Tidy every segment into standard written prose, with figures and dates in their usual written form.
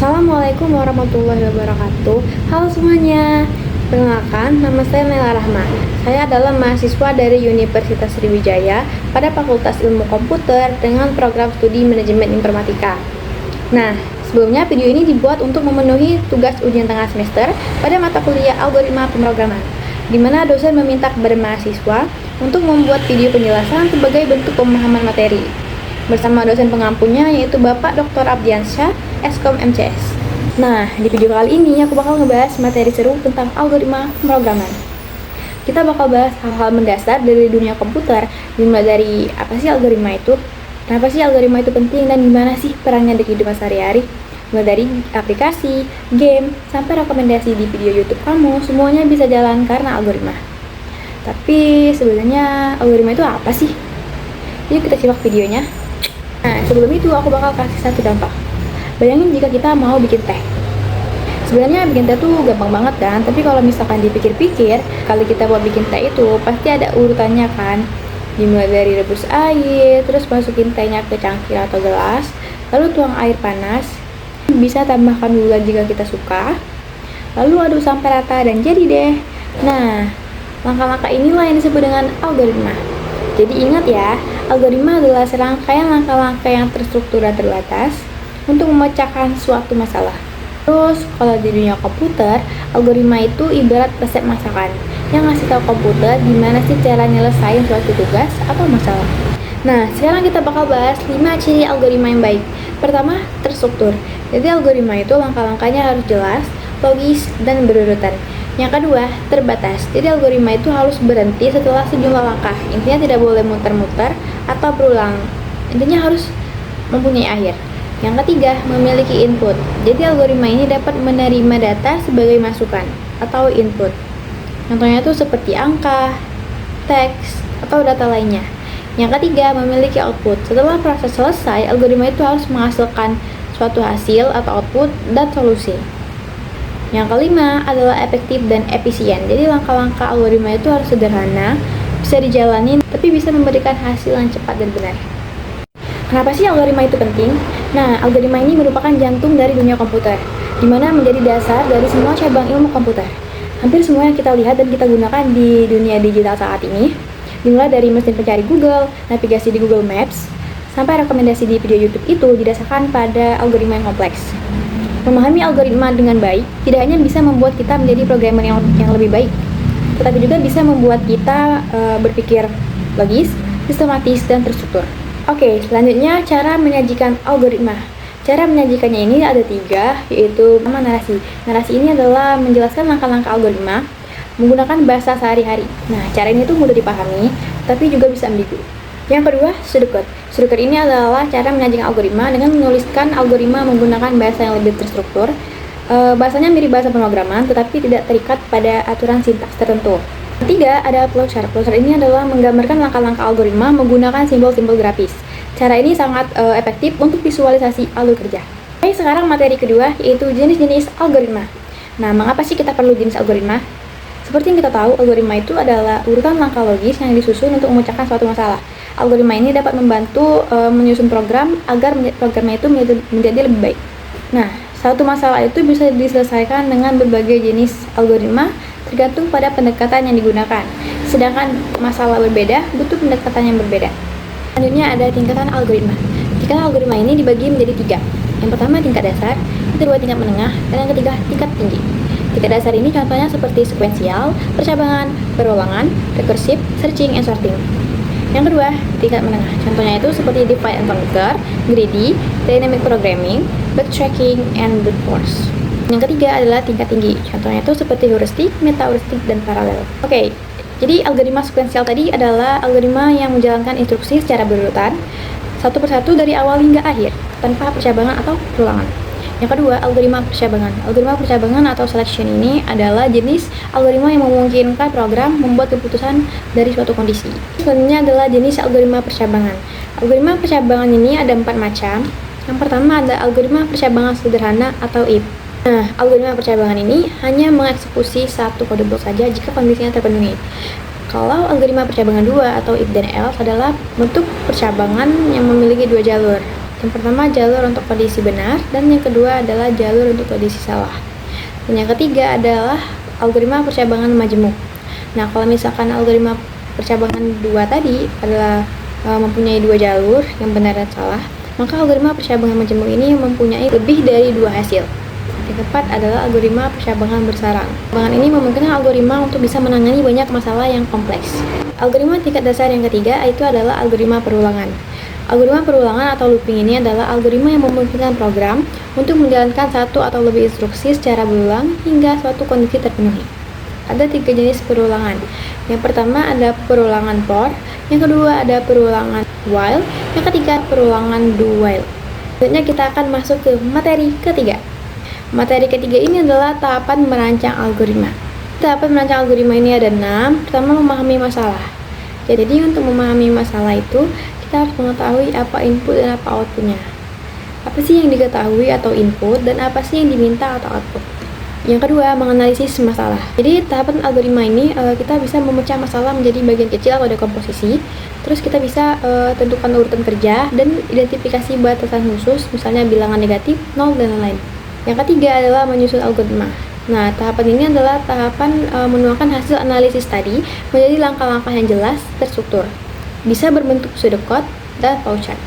Assalamualaikum warahmatullahi wabarakatuh. Halo semuanya. Perkenalkan, nama saya Nela Rahma. Saya adalah mahasiswa dari Universitas Sriwijaya pada Fakultas Ilmu Komputer dengan program studi Manajemen Informatika. Nah, sebelumnya video ini dibuat untuk memenuhi tugas ujian tengah semester pada mata kuliah Algoritma Pemrograman, di mana dosen meminta kepada mahasiswa untuk membuat video penjelasan sebagai bentuk pemahaman materi bersama dosen pengampunya yaitu Bapak Dr. Abdiansyah, Eskom MCS. Nah, di video kali ini aku bakal ngebahas materi seru tentang algoritma pemrograman. Kita bakal bahas hal-hal mendasar dari dunia komputer, dimulai dari apa sih algoritma itu, kenapa sih algoritma itu penting, dan gimana sih perannya di kehidupan sehari-hari. Mulai dari aplikasi, game, sampai rekomendasi di video YouTube kamu, semuanya bisa jalan karena algoritma. Tapi sebenarnya algoritma itu apa sih? Yuk kita simak videonya. Nah, sebelum itu aku bakal kasih satu contoh. Bayangin jika kita mau bikin teh. Sebenarnya bikin teh tuh gampang banget kan, tapi kalau misalkan dipikir-pikir, kalau kita mau bikin teh itu pasti ada urutannya kan. Dimulai dari rebus air, terus masukin tehnya ke cangkir atau gelas, lalu tuang air panas, bisa tambahkan gula jika kita suka, lalu aduk sampai rata dan jadi deh. Nah, langkah-langkah inilah yang disebut dengan algoritma. Jadi ingat ya, algoritma adalah serangkaian langkah-langkah yang terstruktur dan terbatas untuk memecahkan suatu masalah. Terus, kalau di dunia komputer, algoritma itu ibarat resep masakan yang ngasih tahu komputer gimana sih cara nyelesain suatu tugas atau masalah. Nah, sekarang kita bakal bahas 5 ciri algoritma yang baik. Pertama, terstruktur. Jadi algoritma itu langkah-langkahnya harus jelas, logis, dan berurutan. Yang kedua, terbatas. Jadi algoritma itu harus berhenti setelah sejumlah langkah. Intinya tidak boleh muter-muter atau berulang. Intinya harus mempunyai akhir. Yang ketiga, memiliki input. Jadi algoritma ini dapat menerima data sebagai masukan atau input. Contohnya itu seperti angka, teks, atau data lainnya. Yang ketiga, memiliki output. Setelah proses selesai, algoritma itu harus menghasilkan suatu hasil atau output dan solusi. Yang kelima adalah efektif dan efisien. Jadi langkah-langkah algoritma itu harus sederhana, bisa dijalanin, tapi bisa memberikan hasil yang cepat dan benar. Kenapa sih algoritma itu penting? Nah, algoritma ini merupakan jantung dari dunia komputer, di mana menjadi dasar dari semua cabang ilmu komputer. Hampir semua yang kita lihat dan kita gunakan di dunia digital saat ini, dimulai dari mesin pencari Google, navigasi di Google Maps, sampai rekomendasi di video YouTube itu didasarkan pada algoritma yang kompleks. Memahami algoritma dengan baik tidak hanya bisa membuat kita menjadi programmer yang lebih baik, tetapi juga bisa membuat kita berpikir logis, sistematis, dan terstruktur. Oke, selanjutnya cara menyajikan algoritma. Cara menyajikannya ini ada 3, yaitu pertama narasi. Narasi ini adalah menjelaskan langkah-langkah algoritma menggunakan bahasa sehari-hari. Nah, cara ini tuh mudah dipahami, tapi juga bisa ambigu. Yang kedua, sudut. Sudut ini adalah cara menyajikan algoritma dengan menuliskan algoritma menggunakan bahasa yang lebih terstruktur. Bahasanya mirip bahasa pemrograman, tetapi tidak terikat pada aturan sintaks tertentu. Ketiga, ada flowchart. Flowchart ini adalah menggambarkan langkah-langkah algoritma menggunakan simbol-simbol grafis. Cara ini sangat efektif untuk visualisasi alur kerja. Oke, sekarang materi kedua, yaitu jenis-jenis algoritma. Nah, mengapa sih kita perlu jenis algoritma? Seperti yang kita tahu, algoritma itu adalah urutan langkah logis yang disusun untuk memecahkan suatu masalah. Algoritma ini dapat membantu menyusun program agar programnya itu menjadi lebih baik. Nah, satu masalah itu bisa diselesaikan dengan berbagai jenis algoritma tergantung pada pendekatan yang digunakan. Sedangkan masalah berbeda butuh pendekatan yang berbeda. Selanjutnya ada tingkatan algoritma. Tingkatan algoritma ini dibagi menjadi 3. Yang pertama tingkat dasar, yang kedua tingkat menengah, dan yang ketiga tingkat tinggi. Tingkat dasar ini contohnya seperti sekuensial, percabangan, perulangan, rekursif, searching, and sorting. Yang kedua, tingkat menengah. Contohnya itu seperti divide and conquer, greedy, dynamic programming, backtracking, and brute force. Yang ketiga adalah tingkat tinggi. Contohnya itu seperti heuristik, meta-heuristik, dan paralel. Oke, jadi algoritma sekuensial tadi adalah algoritma yang menjalankan instruksi secara berurutan, satu persatu dari awal hingga akhir, tanpa percabangan atau perulangan. Yang kedua, algoritma percabangan. Algoritma percabangan atau selection ini adalah jenis algoritma yang memungkinkan program membuat keputusan dari suatu kondisi. Selanjutnya adalah jenis algoritma percabangan. Algoritma percabangan ini ada 4 macam. Yang pertama ada algoritma percabangan sederhana atau if. Nah, algoritma percabangan ini hanya mengeksekusi satu kode blok saja jika kondisinya terpenuhi. Kalau algoritma percabangan 2 atau if dan else adalah bentuk percabangan yang memiliki 2 jalur. Yang pertama jalur untuk kondisi benar, dan yang kedua adalah jalur untuk kondisi salah. Dan yang ketiga adalah algoritma percabangan majemuk. Nah, kalau misalkan algoritma percabangan 2 tadi adalah mempunyai 2 jalur yang benar dan salah, maka algoritma percabangan majemuk ini mempunyai lebih dari 2 hasil. Yang keempat adalah algoritma percabangan bersarang. Percabangan ini memungkinkan algoritma untuk bisa menangani banyak masalah yang kompleks. Algoritma tingkat dasar yang ketiga itu adalah algoritma perulangan. Algoritma perulangan atau looping ini adalah algoritma yang memungkinkan program untuk menjalankan satu atau lebih instruksi secara berulang hingga suatu kondisi terpenuhi. Ada 3 jenis perulangan. Yang pertama ada perulangan for, yang kedua ada perulangan while, yang ketiga perulangan do while. Selanjutnya kita akan masuk ke materi ketiga. Materi ketiga ini adalah tahapan merancang algoritma. Tahapan merancang algoritma ini ada 6. Pertama, memahami masalah. Jadi untuk memahami masalah itu kita harus mengetahui apa input dan apa outputnya. Apa sih yang diketahui atau input, dan apa sih yang diminta atau output. Yang kedua, menganalisis masalah. Jadi tahapan algoritma ini kita bisa memecah masalah menjadi bagian kecil atau dekomposisi. Terus kita bisa tentukan urutan kerja dan identifikasi batasan khusus, misalnya bilangan negatif, 0, dan lain-lain. Yang ketiga adalah menyusun algoritma. Nah, tahapan ini adalah tahapan menuangkan hasil analisis tadi menjadi langkah-langkah yang jelas, terstruktur. Bisa berbentuk pseudocode dan flowchart.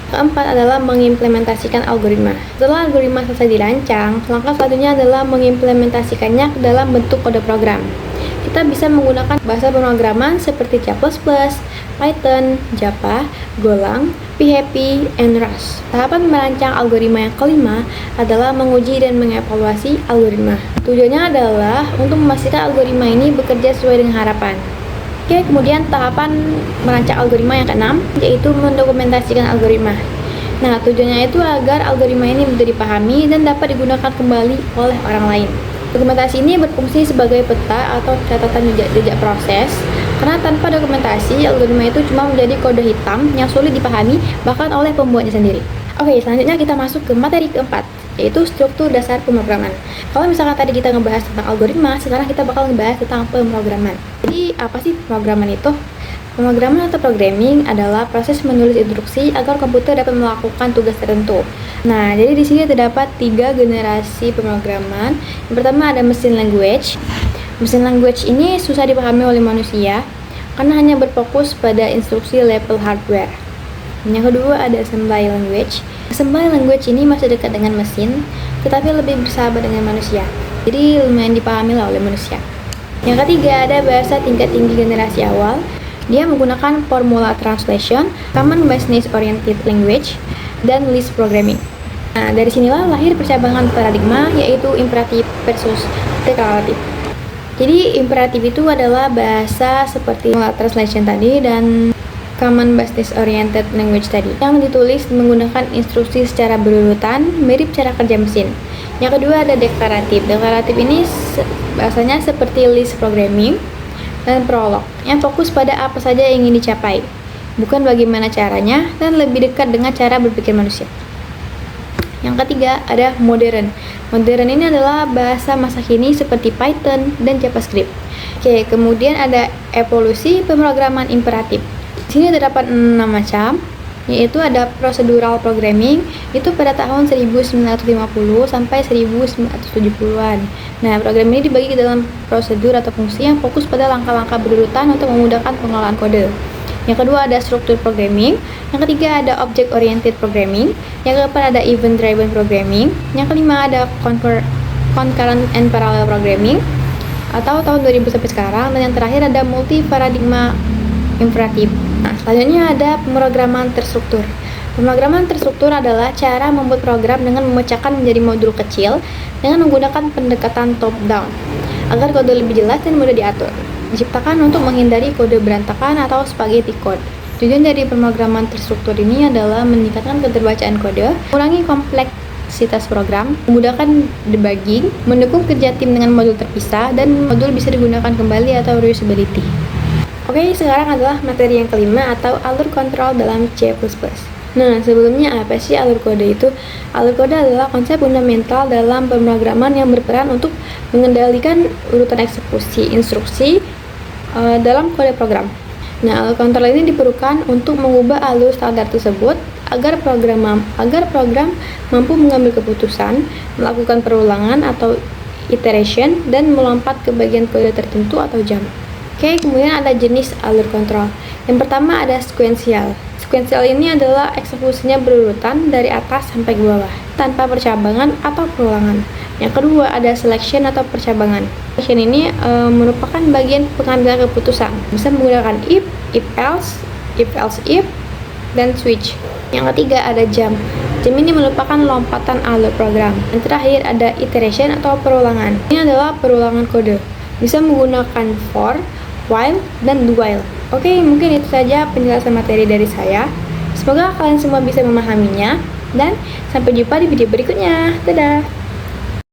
Keempat adalah mengimplementasikan algoritma. Setelah algoritma selesai dirancang, langkah selanjutnya adalah mengimplementasikannya ke dalam bentuk kode program. Kita bisa menggunakan bahasa pemrograman seperti C++, Python, Java, Golang, PHP, and Rust. Tahapan merancang algoritma yang kelima adalah menguji dan mengevaluasi algoritma. Tujuannya adalah untuk memastikan algoritma ini bekerja sesuai dengan harapan. Oke, kemudian tahapan merancang algoritma yang keenam yaitu mendokumentasikan algoritma. Nah, tujuannya itu agar algoritma ini bisa dipahami dan dapat digunakan kembali oleh orang lain. Dokumentasi ini berfungsi sebagai peta atau catatan jejak proses, karena tanpa dokumentasi, algoritma itu cuma menjadi kode hitam yang sulit dipahami bahkan oleh pembuatnya sendiri. Oke, selanjutnya kita masuk ke materi keempat, yaitu struktur dasar pemrograman. Kalau misalkan tadi kita ngebahas tentang algoritma, sekarang kita bakal ngebahas tentang pemrograman. Jadi, apa sih pemrograman itu? Pemrograman atau programming adalah proses menulis instruksi agar komputer dapat melakukan tugas tertentu. Nah, jadi di sini terdapat 3 generasi pemrograman. Yang pertama ada machine language. Machine language ini susah dipahami oleh manusia karena hanya berfokus pada instruksi level hardware. Yang kedua ada assembly language. Assembly language ini masih dekat dengan mesin, tetapi lebih bersahabat dengan manusia. Jadi lumayan dipahami lah oleh manusia. Yang ketiga ada bahasa tingkat tinggi generasi awal. Dia menggunakan formula translation, common business oriented language, dan list programming. Nah, dari sinilah lahir percabangan paradigma, yaitu imperatif versus deklaratif. Jadi imperatif itu adalah bahasa seperti formula translation tadi dan common business oriented language tadi, yang ditulis menggunakan instruksi secara berurutan, mirip cara kerja mesin. Yang kedua ada deklaratif. Deklaratif ini bahasanya seperti list programming dan prolog, yang fokus pada apa saja yang ingin dicapai, bukan bagaimana caranya, dan lebih dekat dengan cara berpikir manusia. Yang ketiga ada modern. Modern ini adalah bahasa masa kini seperti Python dan JavaScript. Oke, kemudian ada evolusi pemrograman imperatif. Di sini terdapat 6 macam, yaitu ada procedural programming, itu pada tahun 1950 sampai 1970-an. Nah, program ini dibagi ke dalam prosedur atau fungsi yang fokus pada langkah-langkah berurutan untuk memudahkan pengelolaan kode. Yang kedua ada struktur programming, yang ketiga ada object oriented programming, yang keempat ada event driven programming, yang kelima ada concurrent and parallel programming atau tahun 2000 sampai sekarang, dan yang terakhir ada multi paradigma imperatif. Nah, selanjutnya ada pemrograman terstruktur. Pemrograman terstruktur adalah cara membuat program dengan memecahkan menjadi modul kecil dengan menggunakan pendekatan top down agar kode lebih jelas dan mudah diatur. Diciptakan untuk menghindari kode berantakan atau spaghetti code. Tujuan dari pemrograman terstruktur ini adalah meningkatkan keterbacaan kode, mengurangi kompleksitas program, memudahkan debugging, mendukung kerja tim dengan modul terpisah, dan modul bisa digunakan kembali atau reusability. Oke, sekarang adalah materi yang kelima atau alur kontrol dalam C++. Nah, sebelumnya apa sih alur kode itu? Alur kode adalah konsep fundamental dalam pemrograman yang berperan untuk mengendalikan urutan eksekusi instruksi dalam kode program. Nah, alur kontrol ini diperlukan untuk mengubah alur standar tersebut agar program mampu mengambil keputusan, melakukan perulangan atau iteration, dan melompat ke bagian kode tertentu atau jump. Oke, kemudian ada jenis alur kontrol. Yang pertama ada sequential. Sequential ini adalah eksekusinya berurutan dari atas sampai ke bawah, tanpa percabangan atau perulangan. Yang kedua ada selection atau percabangan. Selection ini merupakan bagian pengambilan keputusan. Bisa menggunakan if else if, dan switch. Yang ketiga ada jump. Jump ini merupakan lompatan alur program. Yang terakhir ada iteration atau perulangan. Ini adalah perulangan kode. Bisa menggunakan for, while, dan do while. Oke, mungkin itu saja penjelasan materi dari saya. Semoga kalian semua bisa memahaminya, dan sampai jumpa di video berikutnya. Dadah!